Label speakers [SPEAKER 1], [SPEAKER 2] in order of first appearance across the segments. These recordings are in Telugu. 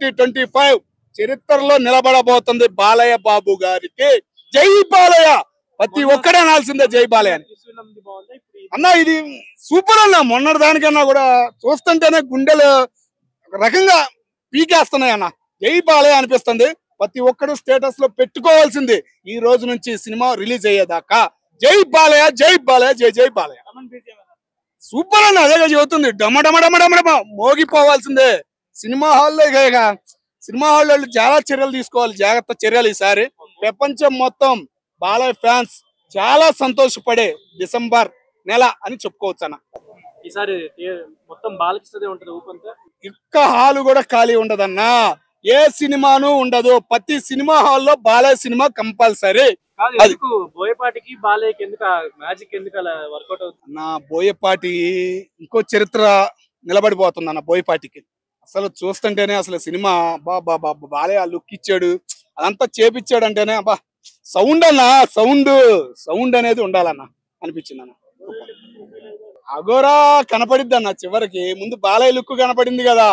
[SPEAKER 1] 2025 చరిత్రలో నిలబడబోతుంది బాలయ్య బాబు గారికి. జై బాలయ్య, ప్రతి ఒక్కడే అనాల్సిందే జై బాలయ్య అన్న. ఇది సూపర్ అన్న. మొన్నటి దానికన్నా కూడా చూస్తుంటేనే గుండెలు రకంగా పీకేస్తున్నాయి అన్న. జై బాలయ్య అనిపిస్తుంది. ప్రతి ఒక్కరు స్టేటస్ లో పెట్టుకోవాల్సింది ఈ రోజు నుంచి సినిమా రిలీజ్ అయ్యేదాకా. జై బాలయ్య, జై బాలయ్య, జై జై బాలయ్య. సూపర్ అన్న. అదేగా చెబుతుంది. డమడమడమడమడమ మోగిపోవాల్సిందే సినిమా హాల్లో. ఇక సినిమా హాల్లో చాలా చర్యలు తీసుకోవాలి, జాగ్రత్త చర్యలు. ఈసారి ప్రపంచం మొత్తం బాలయ్య ఫ్యాన్స్ చాలా సంతోషపడే డిసెంబర్ నెల అని చెప్పుకోవచ్చు అన్న.
[SPEAKER 2] ఈసారి మొత్తం బాలకృష్ణదే ఉంటది ఊపంతా.
[SPEAKER 1] ఒక్క హాలు కూడా ఖాళీ ఉండదన్నా. ఏ సినిమాను ఉండదు. ప్రతి సినిమా హాల్లో బాలయ్య సినిమా కంపల్సరీ.
[SPEAKER 2] బోయపాటికి బాలయ్యకి ఎందుకు మ్యాజిక్ ఎందుకు అలా వర్కౌట్ అవుతుంది
[SPEAKER 1] నా? బోయపాటి ఇంకో చరిత్ర నిలబడిపోతుంది అన్న. బోయపాటికి అసలు చూస్తుంటేనే అసలు సినిమా బాబా బాలయ్య లుక్ ఇచ్చాడు, అదంతా చేపిచ్చాడు అంటేనే అబ్బా సౌండ్ అన్న. సౌండ్ అనేది ఉండాలన్న అనిపించింది అన్న. అఘోరా కనపడిద్ది అన్న చివరికి. ముందు బాలయ్య లుక్ కనపడింది కదా,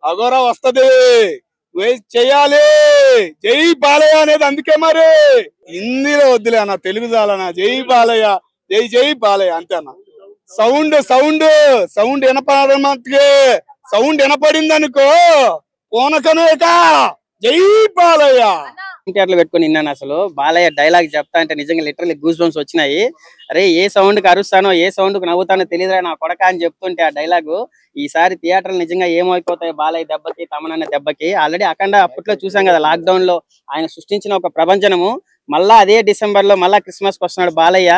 [SPEAKER 1] అఘోరా వస్తది, చెయ్యాలి. జై బాలయ్య అనేది అందుకే మరి హిందీలో వద్దులే అన్న, తెలుగు చాలన్న. జై బాలయ్య, జై జై బాలయ్య అంతే అన్న. సౌండ్ వినపడమంటే సౌండ్ వినపడింది అనుకో పోనకనేక జై బాలయ్య
[SPEAKER 3] థియేటర్లు పెట్టుకుని విన్నాను. అసలు బాలయ్య డైలాగ్ చెప్తా అంటే నిజంగా లిటరల్లీ గూస్ బంప్స్ వచ్చినాయి. అరే ఏ సౌండ్ కి అరుస్తానో ఏ సౌండ్ కు నవ్వుతానో తెలియదురా నా కొడక అని చెప్తుంటే ఆ డైలాగు ఈసారి థియేటర్లు నిజంగా ఏమైపోతాయి బాలయ్య దెబ్బకి, తమనన్న దెబ్బకి. ఆల్రెడీ అఖండ అప్పట్లో చూసాం కదా, లాక్డౌన్ లో ఆయన సృష్టించిన ఒక ప్రపంచనము. మళ్ళా అదే డిసెంబర్ లో మళ్ళా క్రిస్మస్ కి వస్తున్నాడు బాలయ్య.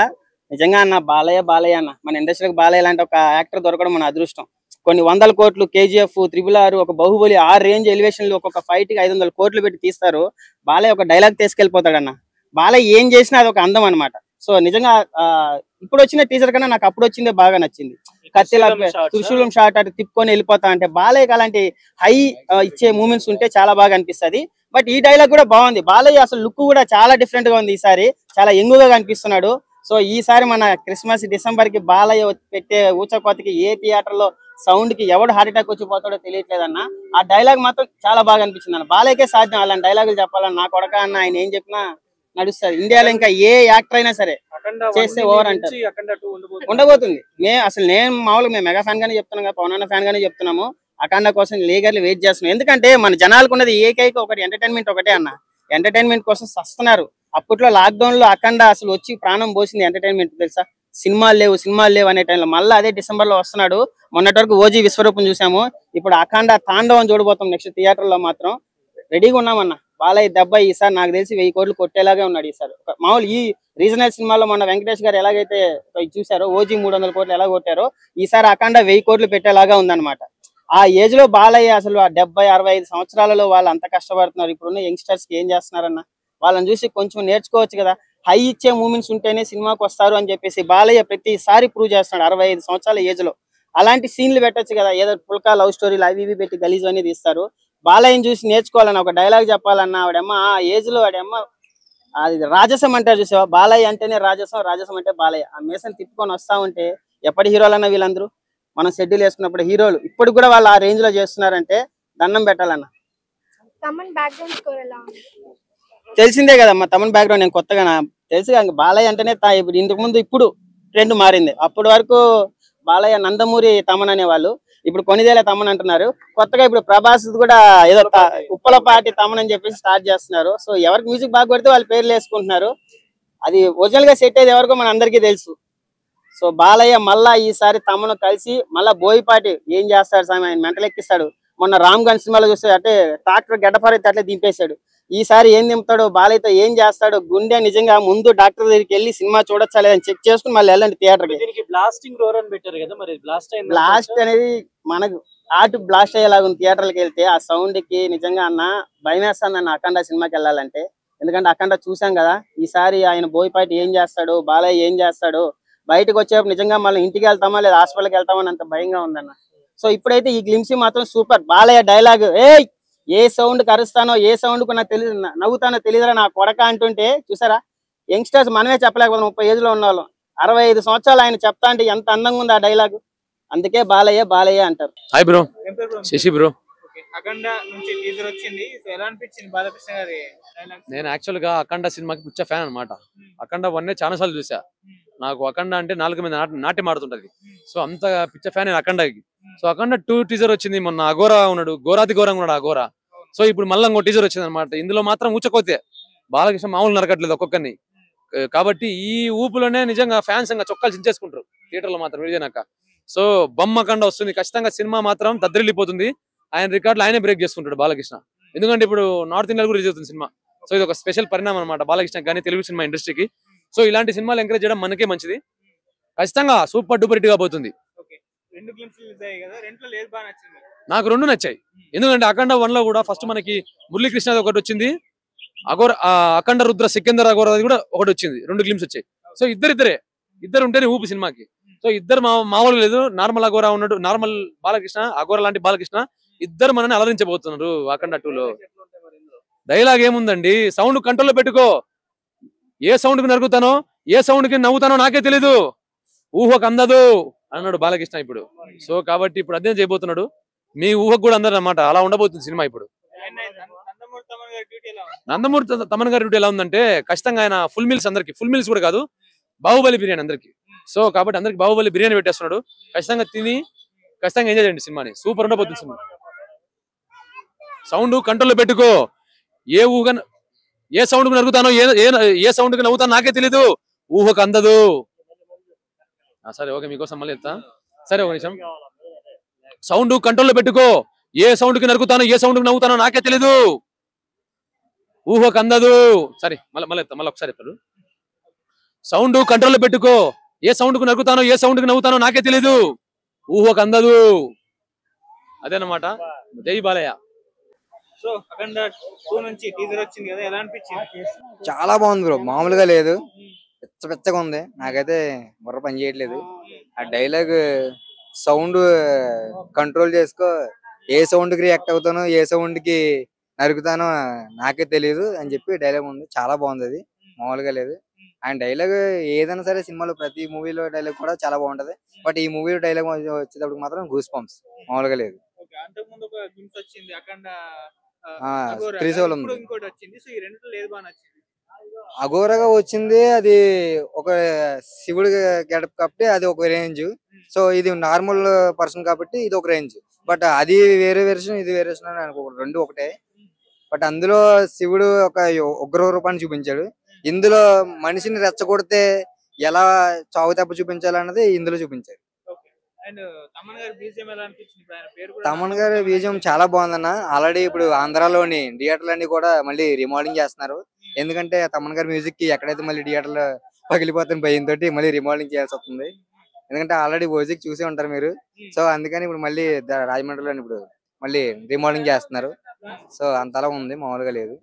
[SPEAKER 3] నిజంగా అన్న బాలయ్య అన్న మన ఇండస్ట్రీకి బాలయ్య లాంటి ఒక యాక్టర్ దొరకడం మన అదృష్టం. కొన్ని 100 కోట్లు, KGF, 666, ఒక బాహుబలి ఆ రేంజ్ ఎలివేషన్ లో ఒక్కొక్క ఫైట్ కి 500 కోట్లు పెట్టి తీస్తారు. బాలయ్య ఒక డైలాగ్ తీసుకెళ్లిపోతాడన్న. బాలయ్య ఏం చేసినా అది ఒక అందం అనమాట. సో నిజంగా ఇప్పుడు వచ్చిన టీజర్ కన్నా నాకు అప్పుడు వచ్చిందే బాగా నచ్చింది. కత్తిలా త్రిశూలం షాట్ అటు తిప్పుకొని వెళ్ళిపోతా అంటే బాలయ్యకి అలాంటి హై ఇచ్చే మూమెంట్స్ ఉంటే చాలా బాగా అనిపిస్తుంది. బట్ ఈ డైలాగ్ కూడా బాగుంది. బాలయ్య అసలు లుక్ కూడా చాలా డిఫరెంట్ గా ఉంది. ఈసారి చాలా యంగుగా కనిపిస్తున్నాడు. సో ఈసారి మన క్రిస్మస్ డిసెంబర్ కి బాలయ్య పెట్టే ఊచకోతకి ఏ థియేటర్ లో సౌండ్ కి ఎవడు హార్ట్ అటాక్ వచ్చి పోతాడో తెలియట్లేదన్న. ఆ డైలాగ్ మాత్రం చాలా బాగా అనిపించింది అన్న. బాలయ్యకే సాధ్యం అలాంటి డైలాగులు చెప్పాలని. నా కొడక అన్న ఆయన ఏం చెప్పినా నడుస్తుంది. ఇండియాలో ఇంకా ఏ యాక్టర్ అయినా సరే చేస్తే ఓవర్ అంటారు. ఉండబోతుంది. నేను మామూలుగా మేము మెగా ఫ్యాన్ గానే చెప్తున్నాం కదా, పవన్ అన్న ఫ్యాన్ గానే చెప్తున్నాము. అఖండ కోసం లీగర్లు వెయిట్ చేస్తున్నాం. ఎందుకంటే మన జనాలకు ఉన్నది ఏకైక ఒకటి ఎంటర్టైన్మెంట్ ఒకటే అన్న. ఎంటర్టైన్మెంట్ కోసం సస్తున్నారు. అప్పట్లో లాక్డౌన్ లో అఖండ అసలు వచ్చి ప్రాణం పోసింది ఎంటర్టైన్మెంట్ తెలుసా. సినిమాలు లేవు అనే టైంలో మళ్ళీ అదే డిసెంబర్ లో వస్తున్నాడు. మొన్నటి వరకు ఓజీ విశ్వరూపం చూసాము. ఇప్పుడు అఖండ తాండవం చూడబోతాం నెక్స్ట్ థియేటర్ లో. మాత్రం రెడీగా ఉన్నామన్న. బాలయ్య దెబ్బ ఈసారి నాకు తెలిసి 1000 కోట్లు కొట్టేలాగే ఉన్నాడు ఈసారి. మామూలు ఈ రీజనల్ సినిమాలో మొన్న వెంకటేష్ గారు ఎలాగైతే చూసారో, ఓజీ 300 కోట్లు ఎలా కొట్టారో, ఈసారి అఖండ 1000 కోట్లు పెట్టేలాగా ఉందన్నమాట. ఆ ఏజ్ లో బాలయ్య అసలు 70-65 సంవత్సరాలలో వాళ్ళు అంత కష్టపడుతున్నారు. ఇప్పుడున్న యంగ్స్టర్స్ కి ఏం చేస్తున్నారన్న, వాళ్ళని చూసి కొంచెం నేర్చుకోవచ్చు కదా. హై ఇచ్చే మూమెంట్స్ ఉంటేనే సినిమాకి వస్తారు అని చెప్పేసి బాలయ్య ప్రతిసారి ప్రూవ్ చేస్తున్నాడు 65 సంవత్సరాల ఏజ్ లో. అలాంటి సీన్లు పెట్టచ్చు కదా. ఏదో పుల్కా లవ్ స్టోరీలు అవి ఇవి పెట్టి గలీజ్ అనేది తీస్తారు. బాలయ్యని చూసి నేర్చుకోవాలన్న, ఒక డైలాగ్ చెప్పాలన్నా ఆవిడమ్మ ఆ ఏజ్ లో వాడమ్మ అది రాజసం అంటారు చూసావా. బాలయ్య అంటేనే రాజసం అంటే బాలయ్య. ఆ మీసం తిప్పుకొని వస్తా ఉంటే ఎప్పటి హీరోలన్నా వీళ్ళందరూ మనం షెడ్యూల్ వేసుకున్నప్పుడు హీరోలు ఇప్పుడు కూడా వాళ్ళు ఆ రేంజ్ లో చేస్తున్నారంటే దండం పెట్టాలన్న. తెలిసిందే కదమ్మా తమన్ బ్యాక్గ్రౌండ్. నేను కొత్తగా తెలుసు కదా బాలయ్య అంటేనే ఇప్పుడు ఇంతకు ముందు ఇప్పుడు ట్రెండ్ మారింది. అప్పటి వరకు బాలయ్య నందమూరి తమన్ అనేవాళ్ళు, ఇప్పుడు కొనిదేల తమన్ అంటున్నారు. కొత్తగా ఇప్పుడు ప్రభాస్ కూడా ఏదో ఉప్పలపాటి తమన్ అని చెప్పేసి స్టార్ట్ చేస్తున్నారు. సో ఎవరికి మ్యూజిక్ బాగా కొడితే వాళ్ళ పేర్లు వేసుకుంటున్నారు. అది ఒరిజినల్ గా సెట్ అయ్యేది ఎవరికో మన అందరికీ తెలుసు. సో బాలయ్య మళ్ళా ఈసారి తమను కలిసి మళ్ళా బోయపాటి ఏం చేస్తాడు సామి, ఆయన మెంటల్ ఎక్కిస్తాడు. మొన్న రామ్ గన్ సినిమాలో చూస్తే అంటే ట్రాక్టర్ గడ్డపారైతే అట్లే దింపేశాడు. ఈసారి ఏం దింపుతాడు, బాలయ్యతో ఏం చేస్తాడు. గుండె నిజంగా ముందు డాక్టర్ దగ్గరికి వెళ్ళి సినిమా చూడొచ్చా లేదని చెక్ చేసుకుని మళ్ళీ వెళ్ళండి థియేటర్ కి. బ్లాస్ట్ అనేది మనకు ఆటు బ్లాస్ట్ అయ్యేలాగా ఉంది. థియేటర్కి వెళ్తే ఆ సౌండ్ కి నిజంగా అన్న భయం వేస్తుంది అన్న అఖండ సినిమాకి వెళ్ళాలంటే. ఎందుకంటే అఖండ చూసాం కదా. ఈసారి ఆయన బోయపాటి ఏం చేస్తాడు, బాలయ్య ఏం చేస్తాడు, బయటకు వచ్చేప్పుడు నిజంగా మళ్ళీ ఇంటికి వెళ్తామా లేదా హాస్పిటల్కి వెళ్తామని అంత భయంగా ఉందన్న. సో ఇప్పుడైతే ఈ గ్లిమ్సీ మాత్రం సూపర్. బాలయ్య డైలాగ్ ఏ సౌండ్ కరుస్తానో ఏ సౌండ్ కు నాకు తెలియదు, నవ్వుతానో తెలియదురా నా కొడక అంటుంటే చూసారా. యంగ్స్టర్స్ మనమే చెప్పలేకపోతే 30 ఏజ్ లో ఉన్న వాళ్ళు 65 సంవత్సరాలు ఆయన చెప్తా అంటే ఎంత అందంగా ఉంది ఆ డైలాగ్. అందుకే బాలయ్య అంటారు.
[SPEAKER 4] Hi bro, Sasi bro.
[SPEAKER 2] Akhanda నుంచి టీజర్ వచ్చింది. సో ఎలా అనిపించింది బాలకృష్ణ గారి డైలాగ్స్?
[SPEAKER 4] నేను యాక్చువల్ గా అఖండ సినిమాకి పిచ్చ ఫ్యాన్ అన్నమాట. అఖండ 1 చాలా సార్లు చూసా. నాకు అఖండ అంటే నాలుగు మీద నాట్యం ఆడుతుంటది. సో అంత పిచ్చ ఫ్యాన్ నేను అఖండకి. సో అఖండ 2 టీజర్ వచ్చింది మొన్న. అఘోరా ఉన్నాడు, ఘోరాతి ఘోరంగా ఉన్నాడు అఘోరా. సో ఇప్పుడు మళ్ళీ ఇంకో టీజర్ వచ్చింది అనమాట. ఇందులో మాత్రం ఊచకోతే బాలకృష్ణ మామూలు నరకట్లేదు ఒక్కొక్కరిని. కాబట్టి ఈ ఊపులోనే నిజంగా ఫ్యాన్స్ ఇంకా చొక్కాలు చించేసుకుంటారు థియేటర్ లో మాత్రం విడినాక. సో బొమ్మ అఖండ వస్తుంది ఖచ్చితంగా. సినిమా మాత్రం దద్దరిల్లిపోతుంది. ఆయన రికార్డులు ఆయనే బ్రేక్ చేసుకుంటాడు బాలకృష్ణ. ఎందుకంటే ఇప్పుడు నార్త్ ఇండియా కూడా రిలీజ్ అవుతుంది సినిమా. సో ఇది ఒక స్పెషల్ పరిణామం అనమాట బాలకృష్ణ కానీ తెలుగు సినిమా ఇండస్ట్రీకి. సో ఇలాంటి సినిమాలు ఎంకరేజ్ చేయడం మనకే మంచిది. ఖచ్చితంగా సూపర్ డూపర్ హిట్ గా పోతుంది.
[SPEAKER 2] ఓకే, 2 గ్లిమ్స్ రిలీజ్ అయ్యాయి కదా, రెంట్లో ఏది బాగా నచ్చింది?
[SPEAKER 4] నాకు 2 నచ్చాయి. ఎందుకంటే అఖండ 1 లో కూడా ఫస్ట్ మనకి మురళీకృష్ణ ఒకటి వచ్చింది, అఖండ రుద్ర సికిందర్ అఘోర కూడా ఒకటి వచ్చింది. 2 గ్లిమ్స్ వచ్చాయి. సో ఇద్దరు ఉంటేనే ఊపి సినిమాకి. సో ఇద్దరు మామూలు లేదు. నార్మల్ అఘోర ఉన్నాడు, నార్మల్ బాలకృష్ణ, అఘోర లాంటి బాలకృష్ణ ఇద్దరు మనని అలరించబోతున్నారు అఖండ 2 లో. డైలాగ్ ఏముందండి, సౌండ్ కంట్రోల్లో పెట్టుకో. ఏ సౌండ్ కి నరుగుతానో ఏ సౌండ్ కి నవ్వుతానో నాకే తెలీదు, ఊహకు అందదు అన్నాడు బాలకృష్ణ ఇప్పుడు. సో కాబట్టి ఇప్పుడు అదే చేయబోతున్నాడు. మీ ఊహకు కూడా అందరు అన్నమాట. అలా ఉండబోతుంది సినిమా ఇప్పుడు. నందమూరి తమన్ గారి డ్యూటీ ఎలా ఉందంటే ఖచ్చితంగా ఆయన ఫుల్ మీల్స్ అందరికి, ఫుల్ మీల్స్ కూడా కాదు, బాహుబలి బిర్యానీ అందరికి. సో కాబట్టి అందరికి బాహుబలి బిర్యానీ పెట్టేస్తున్నాడు. ఖచ్చితంగా తిని ఖచ్చితంగా ఎంజాయ్ చేయండి సినిమాని. సూపర్ ఉండబోతుంది సినిమా. సౌండ్ కంట్రోల్లో పెట్టుకో. ఏ సౌండ్ కు నరుగుతానో ఏ సౌండ్ కి నవ్వుతానో నాకే తెలీదు, ఊహకు అందదు. సరే ఓకే, మీకోసం మళ్ళీ చెప్తా. సరే ఒక నిమిషం. సౌండ్ కంట్రోల్లో పెట్టుకో. ఏ సౌండ్ కి నరుగుతానో ఏ సౌండ్ కి నవ్వుతానో నాకే తెలీదు, ఊహకు అందదు. సరే మళ్ళీ ఒకసారి చెప్తాడు. సౌండ్ కంట్రోల్లో పెట్టుకో. ఏ సౌండ్ కు నరుగుతానో ఏ సౌండ్ కి నవ్వుతానో నాకే తెలీదు, ఊహకు అందదు. అదేనమాట. జై బాలయ్య.
[SPEAKER 2] సో అఖండ 2 నుంచి టీజర్ వచ్చింది కదా, ఎలా అనిపించింది?
[SPEAKER 5] చాలా బాగుంది బ్రో, మామూలుగా లేదు. పెచ్చగా ఉంది. నాకైతే బుర్ర పని చేయట్లేదు. ఆ డైలాగ్ సౌండ్ కంట్రోల్ చేసుకో, ఏ సౌండ్ కి రియాక్ట్ అవుతానో ఏ సౌండ్ కి నరుకుతానో నాకే తెలియదు అని చెప్పి డైలాగ్ ఉంది. చాలా బాగుంది. అది మామూలుగా లేదు. ఆయన డైలాగ్ ఏదైనా సరే సినిమాలో ప్రతి మూవీలో డైలాగ్ కూడా చాలా బాగుంటది. బట్ ఈ మూవీ డైలాగ్ వచ్చేటప్పుడు మాత్రం గూస్ పంప్స్, మామూలుగా లేదు.
[SPEAKER 2] అంతకుముందు ఒక గ్లిమ్స్ వచ్చింది అఖండ
[SPEAKER 5] త్రిశూలం ఉంది.
[SPEAKER 2] ఇంకోటి వచ్చింది. సో ఈ రెండిట్లో ఏది బాగా నచ్చింది?
[SPEAKER 5] అఘోరగా వచ్చింది అది ఒక శివుడి గెటప్ కాబట్టి అది ఒక రేంజ్. సో ఇది నార్మల్ పర్సన్ కాబట్టి ఇది ఒక రేంజ్. బట్ అది వేరే వెర్షన్, ఇది వేరే వెర్షన్ అని అనుకో, రెండు ఒకటే. బట్ అందులో శివుడు ఒక ఉగ్ర రూపాన్ని చూపించాడు. ఇందులో మనిషిని రెచ్చగొడితే ఎలా చావు దెబ్బ చూపించాలన్నది ఇందులో చూపించారు. తమన్ గారి బీజం చాలా బాగుందన్న. ఆల్రెడీ ఇప్పుడు ఆంధ్రాలోని థియేటర్లన్నీ కూడా మళ్ళీ రిమోడలింగ్ చేస్తున్నారు. ఎందుకంటే తమన్ గారి మ్యూజిక్ కి ఎక్కడైతే మళ్ళీ థియేటర్లు పగిలిపోతున్న భయంతో మళ్ళీ రిమోడలింగ్ చేయాల్సి వస్తుంది. ఎందుకంటే ఆల్రెడీ మ్యూజిక్ చూసే ఉంటారు మీరు. సో అందుకని ఇప్పుడు మళ్ళీ రాజమండ్రిలో ఇప్పుడు మళ్ళీ రిమోడలింగ్ చేస్తున్నారు. సో అంతలా ఉంది, మామూలుగా లేదు.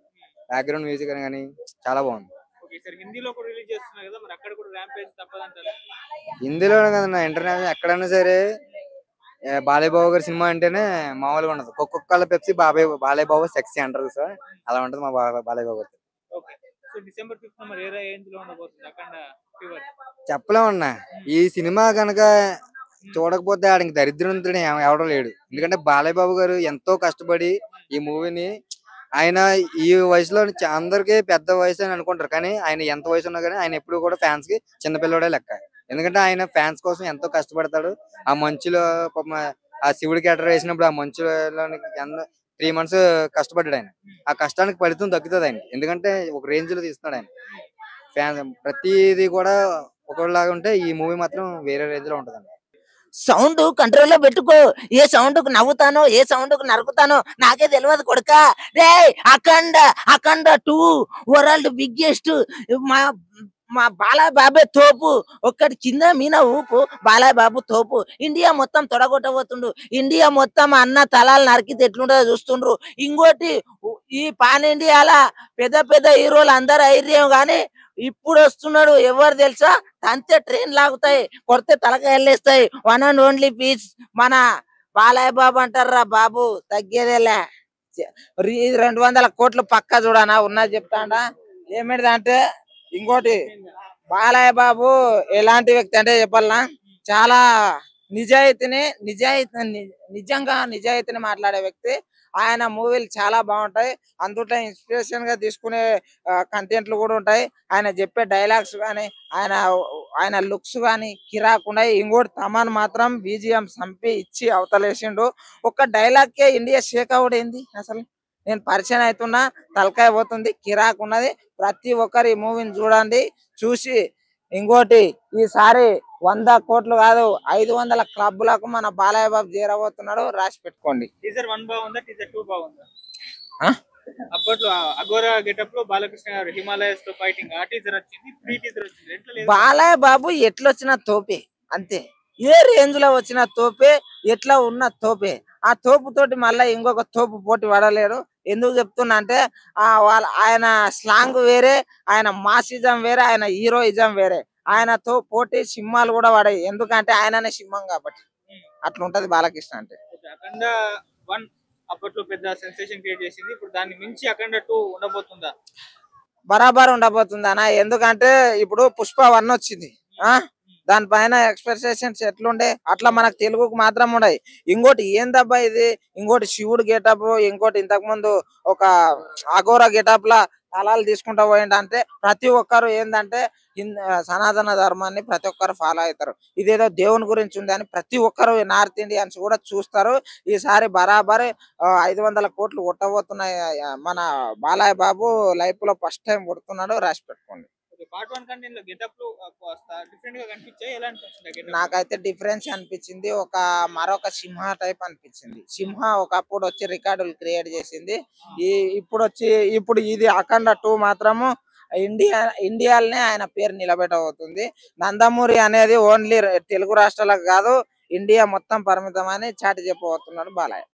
[SPEAKER 5] బ్యాక్గ్రౌండ్ మ్యూజిక్ అని కానీ చాలా బాగుంది. హిందీలోనే కదన్నా, ఇంటర్నేషనల్ ఎక్కడైనా సరే బాలయ్య బాబు గారి సినిమా అంటేనే మామూలుగా ఉండదు. ఒక్కొక్కళ్ళ పెప్సి బాలయ్య బాబు సెక్సీ అంటారు. సార్ అలా ఉంటది మా బాలయ్య బాబు గారు. చెప్పలేమన్నా. ఈ సినిమా కనుక చూడకపోతే ఆడికి దరిద్రవంతుడు ఎవడో లేడు. ఎందుకంటే బాలయ్య బాబు గారు ఎంతో కష్టపడి ఈ మూవీని, ఆయన ఈ వయసులో అందరికీ పెద్ద వయసు అని అనుకుంటారు, కానీ ఆయన ఎంత వయసు ఉన్నా కానీ ఆయన ఎప్పుడు కూడా ఫ్యాన్స్ కి చిన్నపిల్లడే లెక్క. ఎందుకంటే ఆయన ఫ్యాన్స్ కోసం ఎంతో కష్టపడతాడు. ఆ మంచులో ఆ శివుడి క్యారెక్టర్ వేసినప్పుడు ఆ మంచులో 3 months కష్టపడ్డాడు ఆయన. ఆ కష్టానికి ఫలితం దక్కుతుంది ఆయన. ఎందుకంటే ఒక రేంజ్ లో తీస్తున్నాడు ఆయన. ఫ్యాన్స్ ప్రతిది కూడా ఒకలాగా ఉంటే ఈ మూవీ మాత్రం వేరే రేంజ్ లో ఉంటదండి.
[SPEAKER 6] సౌండ్ కంట్రోల్లో పెట్టుకో. ఏ సౌండ్ కు నవ్వుతానో ఏ సౌండ్ కు నరుకుతానో నాకే తెలియదు కొడుక. రే అఖండ 2 వరల్డ్ బిగ్గెస్ట్. మా బాలయ్య బాబే తోపు. ఒక్కటి కింద మీన ఊపు, బాలయ్య బాబు తోపు. ఇండియా మొత్తం తొడగొట్టబోతుండ్రు. ఇండియా మొత్తం అన్న తలాలు నరికితే ఎట్లుంటుందో చూస్తుండ్రు. ఇంకోటి, ఈ పాన్ ఇండియాలా పెద్ద పెద్ద హీరోలు అందరు ఐర్యం గాని ఇప్పుడు వస్తున్నాడు ఎవరు తెలుసా? అంతే ట్రైన్ లాగుతాయి, కొడితే తలకాయ వెళ్ళేస్తాయి. 1 and only పీస్ మన బాలయ్య బాబు అంటారా బాబు, తగ్గేదేలే. 200 కోట్లు పక్కా చూడనా ఉన్నది చెప్తాడా. ఏమిటంటే ఇంకోటి, బాలయ్య బాబు ఎలాంటి వ్యక్తి అంటే చెప్పాలనా, చాలా నిజాయితీని మాట్లాడే వ్యక్తి.
[SPEAKER 7] ఆయన మూవీలు చాలా బాగుంటాయి. అందులో ఇన్స్పిరేషన్ గా తీసుకునే కంటెంట్లు కూడా ఉంటాయి. ఆయన చెప్పే డైలాగ్స్ కానీ ఆయన ఆయన లుక్స్ కానీ కిరాకున్నాయి. ఇంకోటి తమన్ మాత్రం బీజిఎం సంపి ఇచ్చి అవతలేసిండు. ఒక్క డైలాగ్ కే ఇండియా షేక్ అవుడైంది. అసలు నేను పరిచయం అవుతున్నా, తలకాయ పోతుంది, కిరాక్ ఉన్నది. ప్రతి ఒక్కరు ఈ మూవీని చూడండి. చూసి ఇంకోటి ఈసారి 100 కోట్లు కాదు 500 క్లబ్లకు మన బాలయ్య బాబు చేరబోతున్నాడు. రాసి పెట్టుకోండి.
[SPEAKER 2] టీజర్ 1 బాగుందా, టీజర్ 2 బాగుందా?
[SPEAKER 7] ఆ?
[SPEAKER 2] అప్పట్లో అఘోరా గెటప్ లో బాలకృష్ణ గారు హిమాలయస్ తో ఫైటింగ్ ఆ టీజర్ వచ్చింది, 3 టీజర్ వచ్చింది. ఎట్లా లేదు?
[SPEAKER 7] బాలయ్య బాబు ఎట్లొచ్చిన తోపే అంతే. ఏ రేంజ్ లో వచ్చిన తోపే, ఎట్లా ఉన్న తోపే. ఆ తోపు తోటి మళ్ళీ ఇంకొక తోపు పోటీ పడలేడు. ఎందుకు చెప్తున్నా అంటే ఆయన స్లాంగ్ వేరే, ఆయన మాసిజం వేరే, ఆయన హీరోయిజం వేరే. ఆయనతో పోటీ సింహాలు కూడా పడాయి. ఎందుకంటే ఆయననే సింహం కాబట్టి. అట్లా ఉంటది బాలకృష్ణ అంటే.
[SPEAKER 2] అఖండ 1 అప్పట్లో పెద్ద సెన్సేషన్ క్రియేట్ చేసింది. ఇప్పుడు దాన్ని మించి అఖండ 2 ఉండబోతుందా?
[SPEAKER 7] బరాబర్ ఉండబోతుంది అన్న. ఎందుకంటే ఇప్పుడు పుష్ప 1 వచ్చింది. దానిపైన ఎక్స్పెక్టేషన్స్ ఎట్లుండే అట్లా మనకు తెలుగుకు మాత్రం ఉన్నాయి. ఇంకోటి ఏందబ్బా ఇది, ఇంకోటి శివుడు గెటప్, ఇంకోటి ఇంతకు ముందు ఒక అఘోర గెటప్ లా తలాలు తీసుకుంటా పోయిండు. అంటే ప్రతి ఒక్కరు ఏంటంటే సనాతన ధర్మాన్ని ప్రతి ఒక్కరు ఫాలో అవుతారు. ఇదేదో దేవుని గురించి ఉంది అని ప్రతి ఒక్కరు నార్త్ ఇండియన్స్ కూడా చూస్తారు. ఈసారి బరాబర్ 500 కోట్లు కొట్టబోతున్నాయి. మన బాలయ్య బాబు లైఫ్ లో ఫస్ట్ టైం కొడుతున్నాడు. రాసి పెట్టుకోండి.
[SPEAKER 2] పార్ట్ 1 కంటే ఇందులో గెటప్ డిఫరెంట్ గా కనిపించాయి. ఎలా అనిపించింది?
[SPEAKER 7] నాకైతే డిఫరెన్స్ అనిపించింది. మరొక సింహ టైప్ అనిపించింది. సింహ ఒకప్పుడు వచ్చి రికార్డులు క్రియేట్ చేసింది. ఇప్పుడు ఇది అఖండ 2 మాత్రము ఇండియాలోనే ఆయన పేరు నిలబెట్టబోతుంది. నందమూరి అనేది ఓన్లీ తెలుగు రాష్ట్రాలకు కాదు, ఇండియా మొత్తం పరిమితం అని చాటి చెప్పబోతున్నాడు బాలయ్య.